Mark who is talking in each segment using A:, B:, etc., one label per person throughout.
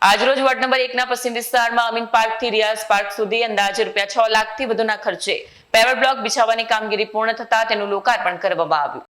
A: આજરોજ ward number 1 પશ્ચિમ વિસ્તારમાં અમીન પાર્ક થી રિયાઝ પાર્ક સુધી અંદાજે ₹6 લાખથી વધુના ખર્ચે પેવર બ્લોક બિછાવવાની કામગીરી પૂર્ણ થતા તેનું લોકાર્પણ કરવામાં આવ્યું।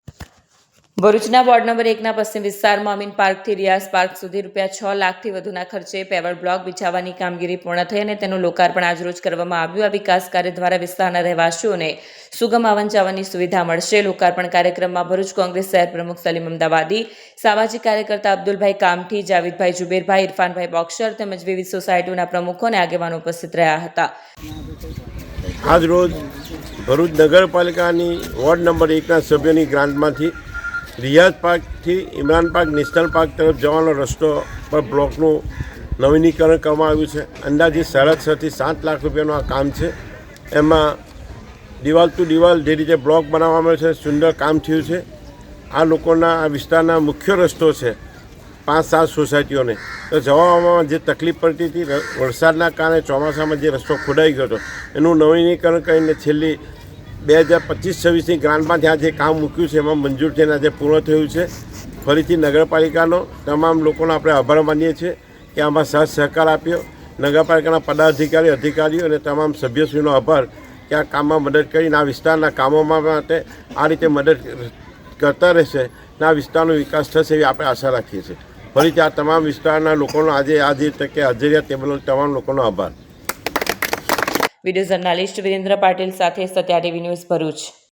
A: ભરૂચના વોર્ડ નંબર 1 પશ્ચિમ વિસ્તારમાં અમીન પાર્ક થી રિયાઝ પાર્ક સુધી ₹6 લાખથી વધુના ખર્ચે પેવર બ્લોક બિછાવવાની કામગીરી પૂર્ણ થઈ અને તેનું લોકાર્પણ આજરોજ કરવામાં આવ્યું। આ વિકાસ કાર્ય દ્વારા વિસ્તારના રહેવાસીઓને સુગમ આવન જાવનની સુવિધા મળશે। લોકાર્પણ કાર્યક્રમમાં ભરૂચ કોંગ્રેસ શહેર પ્રમુખ સલીમ અમદાવાદી, સામાજિક કાર્યકર્તા અબ્દુલભાઈ કામઠી, જાવેદભાઈ જુબેરભાઈ, ઇરફાનભાઈ બોક્સર તેમજ વિવિધ સોસાયટીઓના પ્રમુખો અને આગેવાનો ઉપસ્થિત રહ્યા હતા।
B: આજરોજ ભરૂચ નગરપાલિકાની વોર્ડ નંબર 1ના સભ્યોની ગ્રાન્ટમાંથી રિયાઝ પાર્કથી ઇમરાન પાર્ક નેશનલ પાર્ક તરફ જવાનો રસ્તો પર બ્લોકનું નવીનીકરણ કરવામાં આવ્યું છે। અંદાજે 6.5 થી 7 લાખ રૂપિયાનું આ કામ છે। એમાં દિવાલ ટુ દિવાલ જે રીતે બ્લોક બનાવવામાં આવ્યો છે, સુંદર કામ થયું છે। આ લોકોના આ વિસ્તારના મુખ્ય રસ્તો છે 5-7 સોસાયટીઓને, તો જવામાં જે તકલીફ પડતી હતી વરસાદના કારણે ચોમાસામાં જે રસ્તો ખોદાઈ ગયો હતો એનું નવીનીકરણ કરીને છેલ્લી 2025-26ની ગ્રાન્ટમાંથી આ જે કામ મૂક્યું છે એમાં મંજૂર થઈને આજે પૂર્ણ થયું છે। ફરીથી નગરપાલિકાનો તમામ લોકોનો આપણે આભાર માનીએ છીએ કે આમાં સાથ સહકાર આપ્યો। નગરપાલિકાના પદાધિકારી, અધિકારીઓ અને તમામ સભ્યશ્રીનો આભાર કે આ કામમાં મદદ કરીને આ વિસ્તારના કામોમાં માટે આ રીતે મદદ કરતા રહેશે અને આ વિસ્તારનો વિકાસ થશે એવી આપણે આશા રાખીએ છીએ। ફરીથી આ તમામ વિસ્તારના લોકોનો આજે આ જે તકે હાજરી તે બદલ તમામ લોકોનો આભાર।
A: વિડીયો જર્નાલિસ્ટ વિરેન્દ્ર પાટીલ સાથે સત્યા ટીવી ન્યૂઝ ભરૂચ।